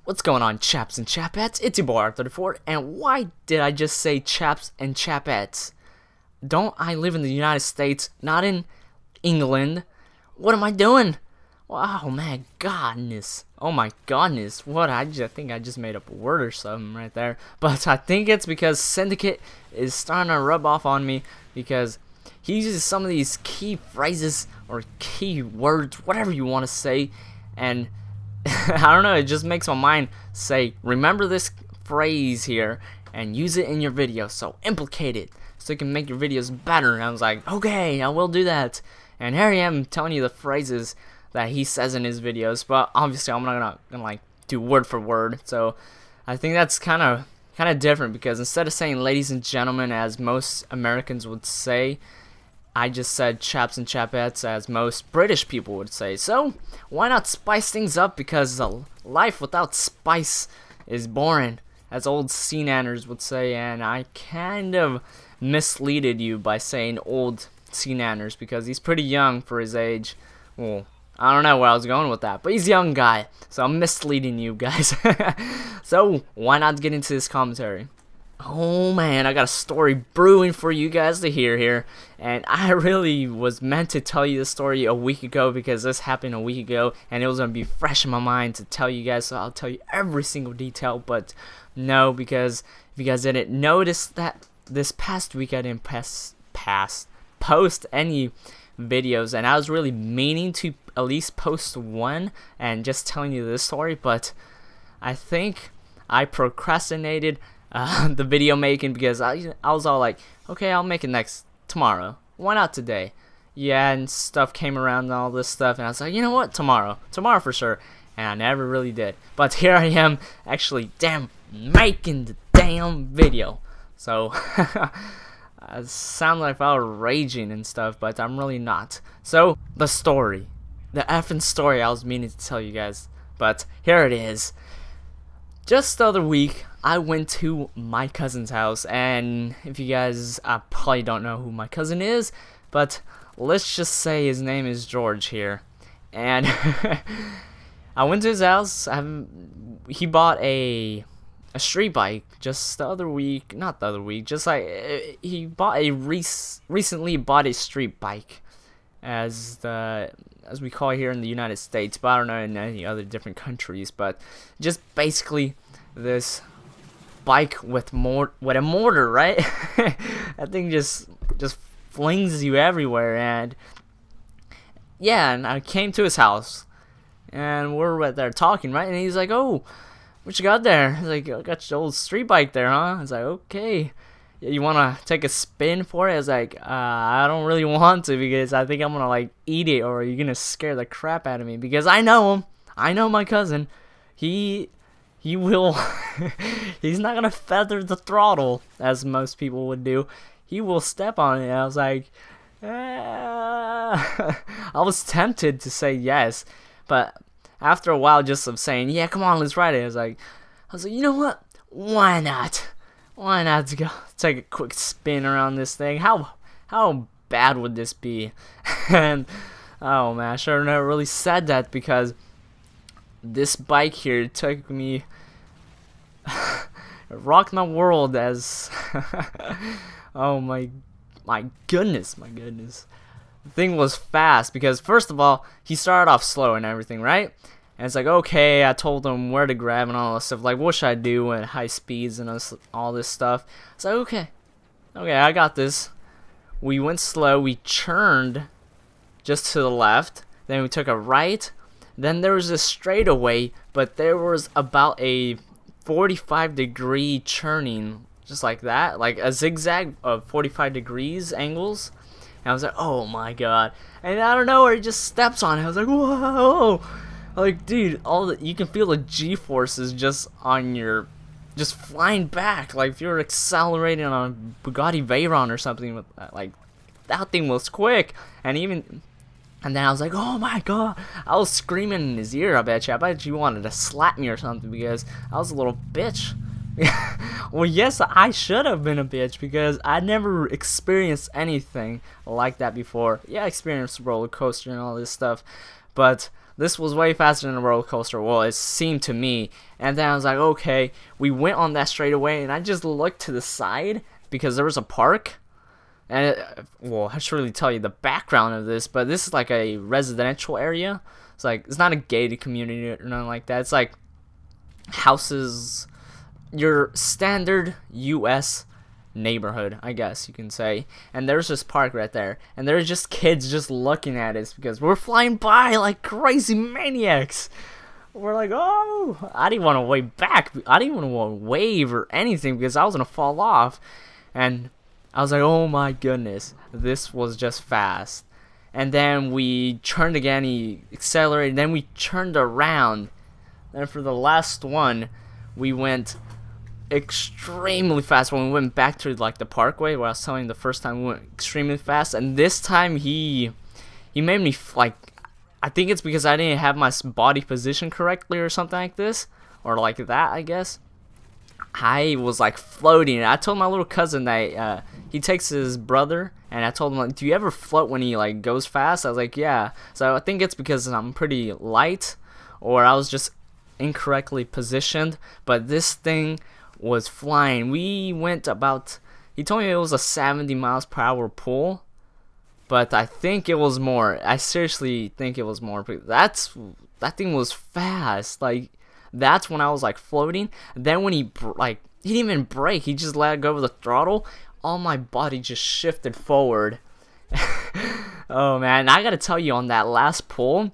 What's going on, chaps and chapettes? It's your boy R34, and why did I just say chaps and chapettes? Don't I live in the United States, not in England? What am I doing? Wow, my godness. Oh my godness. What? I think I just made up a word or something right there. But I think it's because Syndicate is starting to rub off on me because he uses some of these key phrases or key words, whatever you want to say, and I don't know, it just makes my mind say, remember this phrase here and use it in your video, so implicate it so you can make your videos better. And I was like, okay, I will do that. And here I am telling you the phrases that he says in his videos, but obviously I'm not gonna like do word for word. So I think that's kind of different, because instead of saying ladies and gentlemen as most Americans would say, I just said chaps and chapettes as most British people would say. So why not spice things up, because life without spice is boring, as old sea-nanners would say. And I kind of misleaded you by saying old sea-nanners, because he's pretty young for his age. Well, I don't know where I was going with that, but he's a young guy, so I'm misleading you guys. So why not get into this commentary? Oh man, I got a story brewing for you guys to hear here, and I really was meant to tell you this story a week ago, because this happened a week ago and it was going to be fresh in my mind to tell you guys, so I'll tell you every single detail. But no, because if you guys didn't notice that this past week I didn't post any videos, and I was really meaning to at least post one and just telling you this story, but I think I procrastinated the video making, because I was all like, okay, I'll make it tomorrow, why not today? Yeah, and stuff came around and all this stuff, and I was like, you know what, tomorrow for sure. And I never really did, but here I am actually making the damn video. So I sound like I was raging and stuff, but I'm really not. So the effing story I was meaning to tell you guys, but here it is. Just the other week, I went to my cousin's house, and if you guys probably don't know who my cousin is, but let's just say his name is George here. And I went to his house. He bought a street bike just the other week, not the other week, just like he bought recently bought a street bike, as we call it here in the United States, but I don't know in any other different countries. But just basically this bike with a motor, right? That thing just flings you everywhere. And yeah, and I came to his house, and we're right there talking, right? And he's like, "Oh, what you got there?" He's like, "I got your old street bike there, huh?" I was like, "Okay. You want to take a spin for it?" I was like, I don't really want to, because I think I'm going to like eat it, or you're going to scare the crap out of me, because I know him. I know my cousin. He will, he's not going to feather the throttle as most people would do. He will step on it. And I was like, I was tempted to say yes, but after a while just of saying, yeah, come on, let's ride it, I was like, you know what? Why not? Why not go take a quick spin around this thing? How bad would this be? And oh man, I should have never really said that, because this bike here took me, it rocked my world as oh my goodness. The thing was fast, because first of all, he started off slow and everything, right? And it's like, okay, I told him where to grab and all this stuff, like what should I do at high speeds and all this stuff. It's like, okay, I got this. We went slow, we churned just to the left, then we took a right, then there was a straightaway, but there was about a 45-degree churning, just like that, like a zigzag of 45 degrees angles. And I was like, oh my god. And I don't know where he just steps on it. I was like, whoa. Like, dude, you can feel the G-forces just on your, just flying back, like if you're accelerating on a Bugatti Veyron or something with that. Like, that thing was quick. And then I was like, oh my god, I was screaming in his ear. I bet you wanted to slap me or something, because I was a little bitch. Well, yes, I should have been a bitch, because I never experienced anything like that before. Yeah, I experienced roller coaster and all this stuff, but This was way faster than a roller coaster. Well, it seemed to me. And then I was like, okay. We went on that straightaway, and I just looked to the side because there was a park. And well, I should really tell you the background of this, but this is like a residential area. It's like, it's not a gated community or nothing like that. It's like houses, your standard U.S. neighborhood, I guess you can say. And there's this park right there, and there's just kids just looking at us because we're flying by like crazy maniacs. We're like, oh, I didn't want to wave back. I didn't even want to wave or anything because I was gonna fall off. And I was like, oh my goodness, this was just fast. And then we turned again, he accelerated, then we turned around. And for the last one, we went extremely fast when we went back to like the parkway where I was telling you the first time we went extremely fast. And this time he made me like, I think it's because I didn't have my body position correctly or something like this, or like that, I guess. I was like floating. I told my little cousin that he takes his brother, and I told him, like, do you ever float when he like goes fast? I was like, yeah. So I think it's because I'm pretty light, or I was just incorrectly positioned. But this thing was flying. We went about, he told me it was a 70 miles per hour pull, but I think it was more. I seriously think it was more. That thing was fast. Like, that's when I was like floating. Then when he didn't even brake, he just let go of the throttle. All my body just shifted forward. Oh man, I gotta tell you, on that last pull,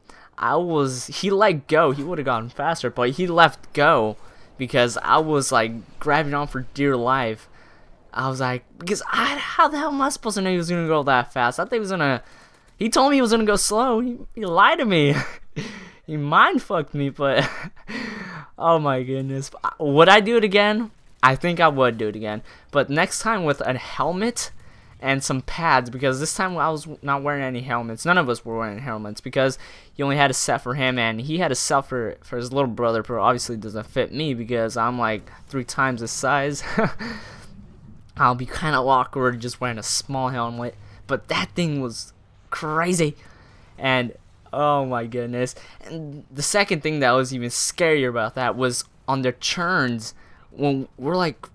he let go. He would have gone faster, but he left go because I was like grabbing on for dear life. I was like, because how the hell am I supposed to know he was gonna go that fast? I think he was gonna. He told me he was gonna go slow. He lied to me. He mind fucked me, but oh my goodness. Would I do it again? I think I would do it again, but next time with a helmet and some pads, because this time I was not wearing any helmets. None of us were wearing helmets because he only had a set for him, and he had a set for his little brother, but obviously doesn't fit me because I'm like 3 times his size. I'll be kind of awkward just wearing a small helmet, but that thing was crazy. And oh my goodness. And the second thing that was even scarier about that was on their turns, when we're like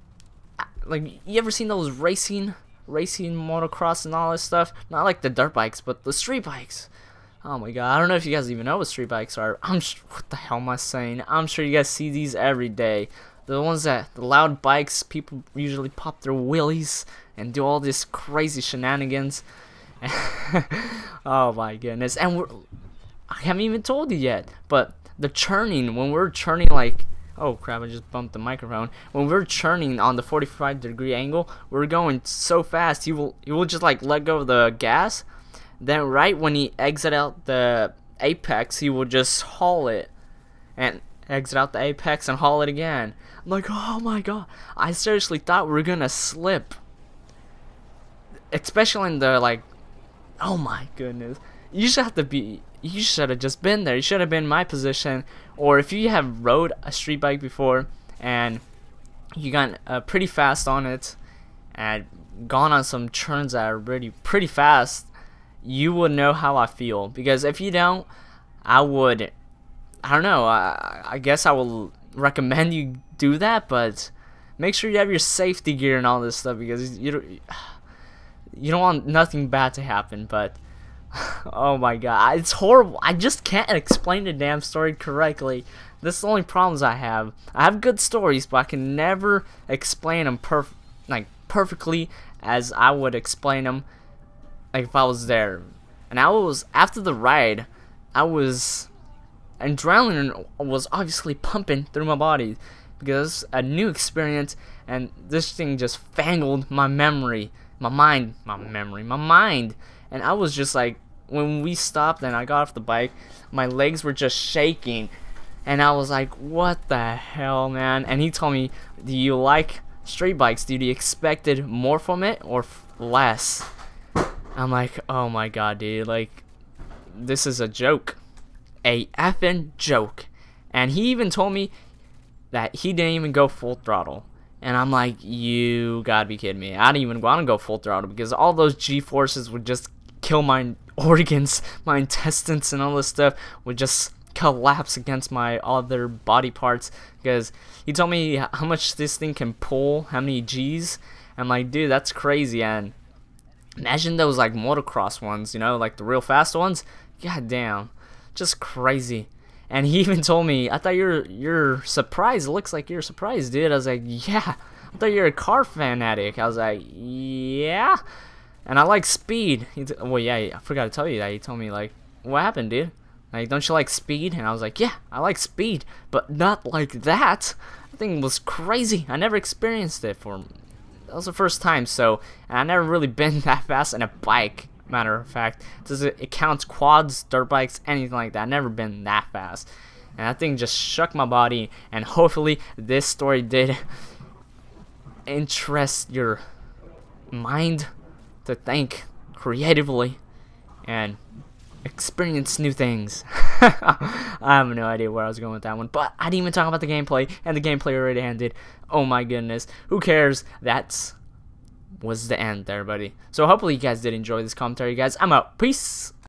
you ever seen those racing motocross and all this stuff? Not like the dirt bikes, but the street bikes. Oh my god, I don't know if you guys even know what street bikes are. What the hell am I saying? I'm sure you guys see these every day. The ones the loud bikes, people usually pop their wheelies and do all this crazy shenanigans. Oh my goodness. And I haven't even told you yet, but the churning, when we're churning like, oh crap, I just bumped the microphone. When we're churning on the 45-degree angle, we're going so fast, he will just like let go of the gas. Then right when he exit out the apex, he will just haul it and exit out the apex and haul it again. I'm like, oh my god, I seriously thought we were gonna slip, especially in the like, oh my goodness. You should have just been there. You should have been in my position. Or if you have rode a street bike before and you got pretty fast on it and gone on some turns that are really pretty fast, you would know how I feel. Because if you don't, I don't know, I guess I will recommend you do that, but make sure you have your safety gear and all this stuff, because you don't want nothing bad to happen. But oh my god, it's horrible. I just can't explain the damn story correctly. This is the only problems I have. I have good stories, but I can never explain them perfectly as I would explain them like if I was there. And after the ride, adrenaline was obviously pumping through my body because a new experience, and this thing just fangled my memory, my mind. And I was just like, when we stopped and I got off the bike, my legs were just shaking, and I was like, what the hell, man? And he told me, do you like street bikes? Do you expected more from it or less? I'm like, oh my god, dude, like, this is a joke. A effing joke. And he even told me that he didn't even go full throttle. And I'm like, you gotta be kidding me. I didn't even want to go full throttle because all those G-forces would just kill my organs, my intestines and all this stuff would just collapse against my other body parts because he told me how much this thing can pull, how many G's. I'm like, dude, that's crazy. And imagine those like motocross ones, you know, like the real fast ones. God damn, just crazy. And he even told me, I thought you're surprised. It looks like you're surprised, dude. I was like, yeah. I thought you're a car fanatic. I was like, yeah. And I like speed. Well, yeah, I forgot to tell you that. He told me, like, what happened, dude? Like, don't you like speed? And I was like, yeah, I like speed, but not like that. The thing was crazy. I never experienced it for. That was the first time. So, and I never really been that fast in a bike. Matter of fact, it counts quads, dirt bikes, anything like that. I've never been that fast, and that thing just shook my body. And hopefully, this story did interest your mind to think creatively and experience new things. I have no idea where I was going with that one, but I didn't even talk about the gameplay, and the gameplay already ended. Oh my goodness, who cares? That's was the end there, buddy. So hopefully you guys did enjoy this commentary, guys. I'm out. Peace.